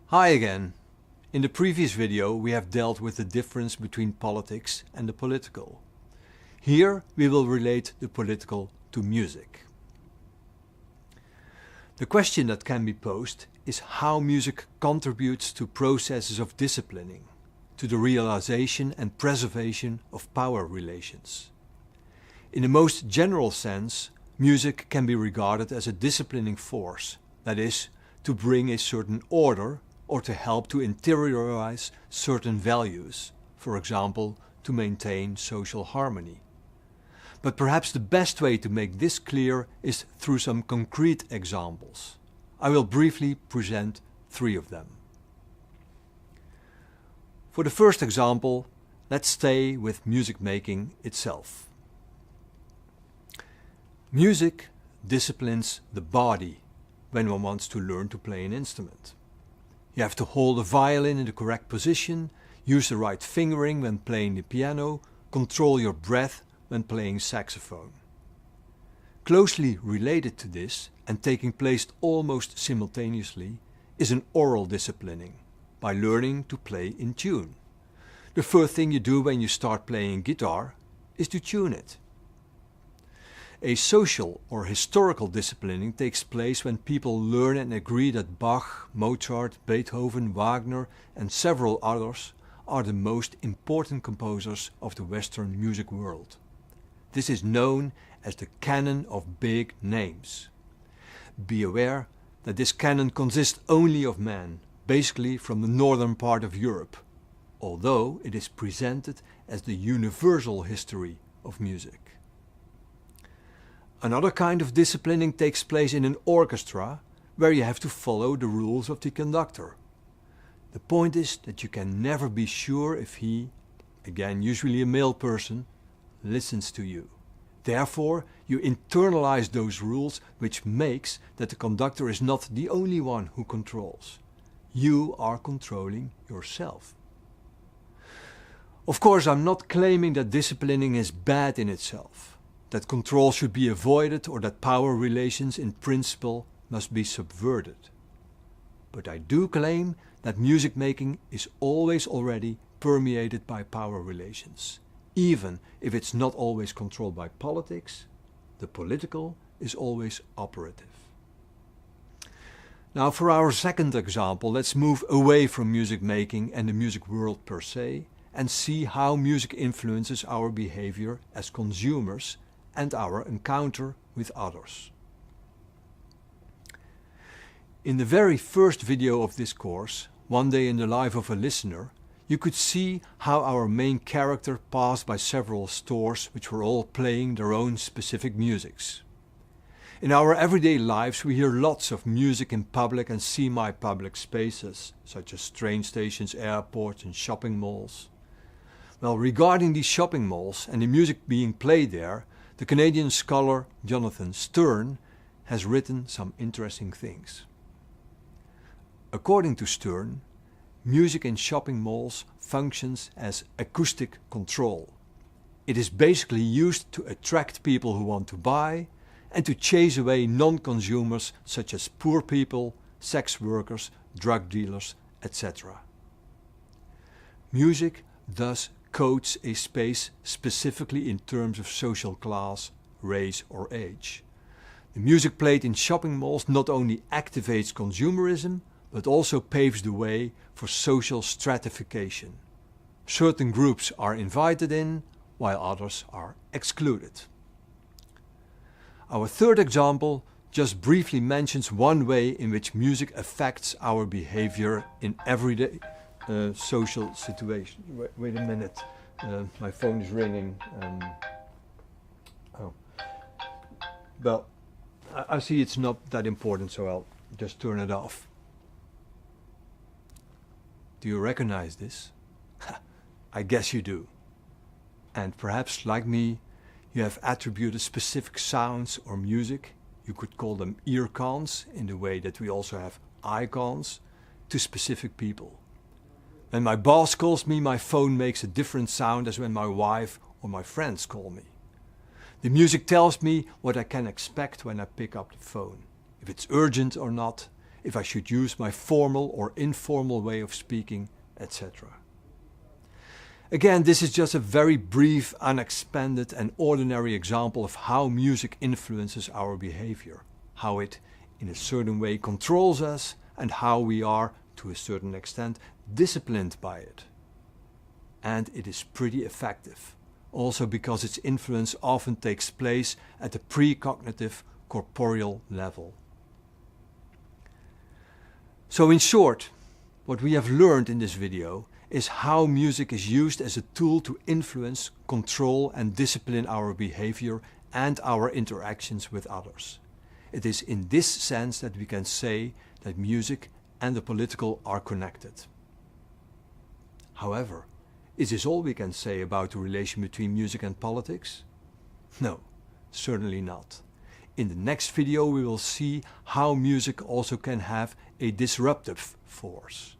Hi again. In the previous video we have dealt with the difference between politics and the political. Here we will relate the political to music. The question that can be posed is how music contributes to processes of disciplining, to the realization and preservation of power relations. In the most general sense, music can be regarded as a disciplining force, that is, to bring a certain order or to help to interiorize certain values, for example, to maintain social harmony. But perhaps the best way to make this clear is through some concrete examples. I will briefly present 3 of them. For the first example, let's stay with music making itself. Music disciplines the body when one wants to learn to play an instrument. You have to hold a violin in the correct position, use the right fingering when playing the piano, control your breath when playing saxophone. Closely related to this, and taking place almost simultaneously, is an oral disciplining, by learning to play in tune. The first thing you do when you start playing guitar is to tune it. A social or historical disciplining takes place when people learn and agree that Bach, Mozart, Beethoven, Wagner and several others are the most important composers of the Western music world. This is known as the canon of big names. Be aware that this canon consists only of men, basically from the northern part of Europe, although it is presented as the universal history of music. Another kind of disciplining takes place in an orchestra, where you have to follow the rules of the conductor. The point is that you can never be sure if he, again usually a male person, listens to you. Therefore, you internalize those rules, which makes that the conductor is not the only one who controls. You are controlling yourself. Of course, I'm not claiming that disciplining is bad in itself, that control should be avoided or that power relations in principle must be subverted. But I do claim that music making is always already permeated by power relations. Even if it's not always controlled by politics, the political is always operative. Now for our second example, let's move away from music making and the music world per se and see how music influences our behavior as consumers and our encounter with others. In the very first video of this course, One Day in the Life of a Listener, you could see how our main character passed by several stores which were all playing their own specific musics. In our everyday lives we hear lots of music in public and semi-public spaces, such as train stations, airports and shopping malls. Well, regarding these shopping malls and the music being played there, the Canadian scholar Jonathan Stern has written some interesting things. According to Stern, music in shopping malls functions as acoustic control. It is basically used to attract people who want to buy and to chase away non-consumers such as poor people, sex workers, drug dealers, etc. Music thus codes a space specifically in terms of social class, race or age. The music played in shopping malls not only activates consumerism, but also paves the way for social stratification. Certain groups are invited in, while others are excluded. Our third example just briefly mentions one way in which music affects our behavior in everyday social situations. Wait a minute, my phone is ringing. Well, I see it's not that important, so I'll just turn it off. Do you recognize this? I guess you do. And perhaps, like me, you have attributed specific sounds or music, you could call them earcons in the way that we also have icons, to specific people. When my boss calls me, my phone makes a different sound as when my wife or my friends call me. The music tells me what I can expect when I pick up the phone, if it's urgent or not, if I should use my formal or informal way of speaking, etc. Again, this is just a very brief, unexpanded and ordinary example of how music influences our behavior, how it in a certain way controls us, and how we are, to a certain extent, disciplined by it. And it is pretty effective, also because its influence often takes place at the precognitive corporeal level. So in short, what we have learned in this video is how music is used as a tool to influence, control and discipline our behavior and our interactions with others. It is in this sense that we can say that music and the political are connected. However, is this all we can say about the relation between music and politics? No, certainly not. In the next video we will see how music also can have a disruptive force.